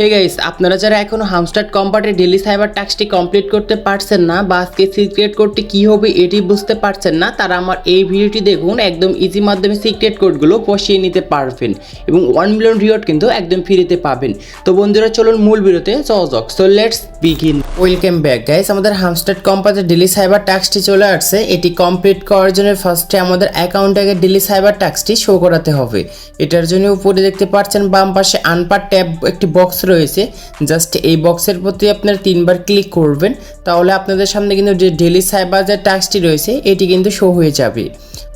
Hey guys, আপনারা যারা এখনো হামস্টার্ড কম্পার্টের ডেইলি সাইবার টাস্কটি কমপ্লিট করতে পারছেন না বা আজকে সিক্রেট কোডটি কী হবে এটি বুঝতে পারছেন না, তারা আমার এই ভিডিওটি দেখুন। একদম ইজি মাধ্যমে সিক্রেট কোডগুলো বসিয়ে নিতে পারবেন এবং 1 মিলিয়ন রিওয়ার্ড কিন্তু একদম ফ্রিতে পাবেন। তো বন্ধুরা চলুন মূল ভিডিওতে যাওয়া যাক। So let's begin. Welcome back guys, আমাদের হামস্টার্ড কম্পার্টের ডেইলি সাইবার টাস্কটি চলে আসছে। এটি কমপ্লিট করার জন্য ফার্স্টে আমাদের অ্যাকাউন্টে আগে ডেইলি সাইবার টাস্কটি শো করাতে হবে। এটার জন্য উপরে দেখতে পাচ্ছেন বাম পাশে আনপার ট্যাব একটি বক্স রয়েছে। জাস্ট এই বক্সের প্রতি আপনারা 3বার ক্লিক করবেন, তাহলে আপনাদের সামনে কিন্তু যে ডেইলি সাইবার যে টাস্কটি রয়েছে এটি কিন্তু শো হয়ে যাবে।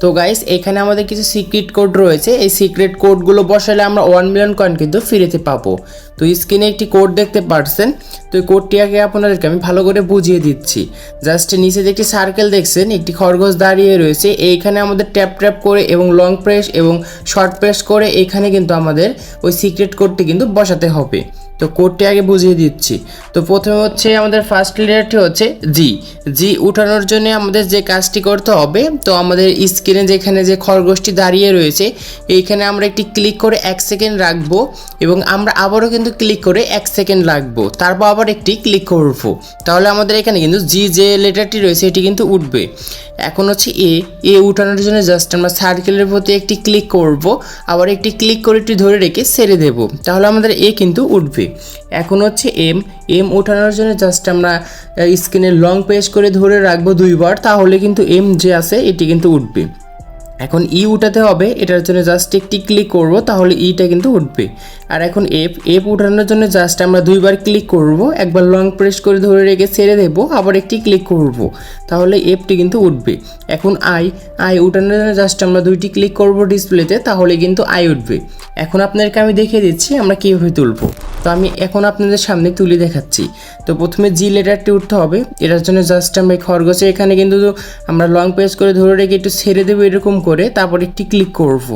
তো গাইস, এখানে আমাদের কিছু সিক্রেট কোড রয়েছে। এই সিক্রেট কোডগুলো বসালে আমরা 1 মিলিয়ন কয়েন কিন্তু ফ্রিতে পাবো। তো স্ক্রিনে একটি কোড দেখতে পাচ্ছেন। তো এই কোডটি আগে আপনাদেরকে আমি ভালো করে বুঝিয়ে দিচ্ছি। জাস্ট নিচে যে একটি সার্কেল দেখছেন, একটি খরগোশ দাঁড়িয়ে রয়েছে। এইখানে আমাদের ট্যাপ করে এবং লং প্রেস এবং শর্ট প্রেস করে এখানে কিন্তু আমাদের ওই সিক্রেট কোডটি কিন্তু বসাতে হবে। তো কোডটি আগে বুঝিয়ে দিচ্ছি। তো প্রথমে হচ্ছে আমাদের ফার্স্ট লেটারটি হচ্ছে জি উঠানোর জন্য আমাদের যে কাজটি করতে হবে, তো আমাদের স্ক্রিনে যেখানে যে খরগোশটি দাঁড়িয়ে রয়েছে এইখানে আমরা একটি ক্লিক করে 1 সেকেন্ড রাখবো এবং আমরা আবারও কিন্তু ক্লিক করে 1 সেকেন্ড রাখবো, তারপর আবার একটি ক্লিক করবো। তাহলে আমাদের এখানে কিন্তু যে লেটারটি রয়েছে এটি কিন্তু উঠবে। এখন হচ্ছে এ উঠানোর জন্য জাস্ট আমরা সার্কেলের প্রতি একটি ক্লিক করব, আবার একটি ক্লিক করে একটু ধরে রেখে ছেড়ে দেব, তাহলে আমাদের এ কিন্তু উঠবে। এখন হচ্ছে এম উঠানোর জন্য জাস্ট আমরা স্ক্রিনে লং প্রেস করে ধরে রাখবো 2বার, তাহলে কিন্তু এম যে আছে এটি কিন্তু উঠবে। এখন উঠাতে হবে, এটার জন্য জাস্ট একটি ক্লিক করব, তাহলে ইটা কিন্তু উঠবে। আর এখন এফ উঠানোর জন্য জাস্ট আমরা 2বার ক্লিক করব, একবার লং প্রেস করে ধরে রেখে ছেড়ে দেব, আবার একটি ক্লিক করব, তাহলে এফটি কিন্তু উঠবে। এখন আই উঠানোর জন্য জাস্ট আমরা 2টি ক্লিক করব ডিসপ্লেতে, তাহলে কিন্তু আই উঠবে। এখন আপনাদেরকে আমি দেখিয়ে দিচ্ছি আমরা কীভাবে তুলব। তো আমি এখন আপনাদের সামনে তুলে দেখাচ্ছি। তো প্রথমে জি লেটারটি উঠতে হবে, এটার জন্য জাস্ট আমরা খরগোশে এখানে কিন্তু আমরা লং প্রেস করে ধরে রেখে একটু ছেড়ে দেবো এরকম করে, তারপর একটি ক্লিক করব।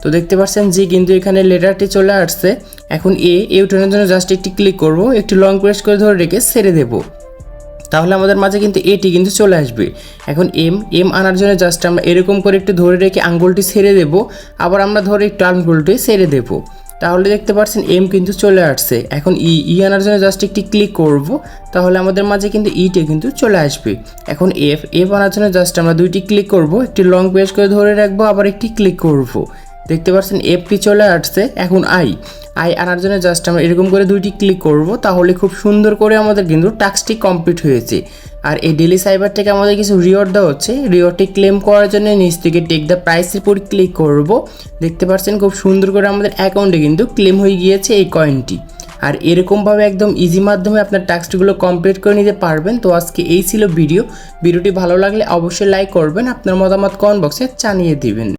তো দেখতে পাচ্ছেন জি কিন্তু এখানে লেটারটি চলে আসছে। এখন এ উঠানোর জন্য জাস্ট একটি ক্লিক করব, একটু লং প্রেস করে ধরে রেখে ছেড়ে দেবো, তাহলে আমাদের মাঝে কিন্তু এটি কিন্তু চলে আসবে। এখন এম আনার জন্য জাস্ট আমরা এরকম করে একটু ধরে রেখে আঙ্গুলটি ছেড়ে দেবো, আবার আমরা ধরে একটু আঙ্গুলটি ছেড়ে দেবো, তাহলে দেখতে পাচ্ছেন এম কিন্তু চলে আসছে। এখন ই আনার জন্য জাস্ট একটি ক্লিক করব, তাহলে আমাদের মাঝে কিন্তু ইটা কিন্তু চলে আসবে। এখন এফ আনার জন্য জাস্ট আমরা 2টি ক্লিক করব, একটি লং প্রেস করে ধরে রাখবো, আবার একটি ক্লিক করব, দেখতে পাচ্ছেন এফটি চলে আসছে। এখন আই আনার জন্য জাস্ট আমরা এরকম করে 2টি ক্লিক করব, তাহলে খুব সুন্দর করে আমাদের কিন্তু টাস্কটি কমপ্লিট হয়েছে। আর এই ডেইলি সাইবার থেকে আমাদের কিছু রিওয়ার্ড দেওয়া হচ্ছে। রিওয়ার্ডটি ক্লেম করার জন্য নিচ থেকে টেক দ্য প্রাইসের উপর ক্লিক করব, দেখতে পাচ্ছেন খুব সুন্দর করে আমাদের অ্যাকাউন্টে কিন্তু ক্লেম হয়ে গিয়েছে এই কয়েনটি। আর এরকমভাবে একদম ইজি মাধ্যমে আপনার টাস্কগুলো কমপ্লিট করে নিতে পারবেন। তো আজকে এই ছিল ভিডিওটি ভালো লাগলে অবশ্যই লাইক করবেন, আপনার মতামত কমেন্ট বক্সে জানিয়ে দিবেন।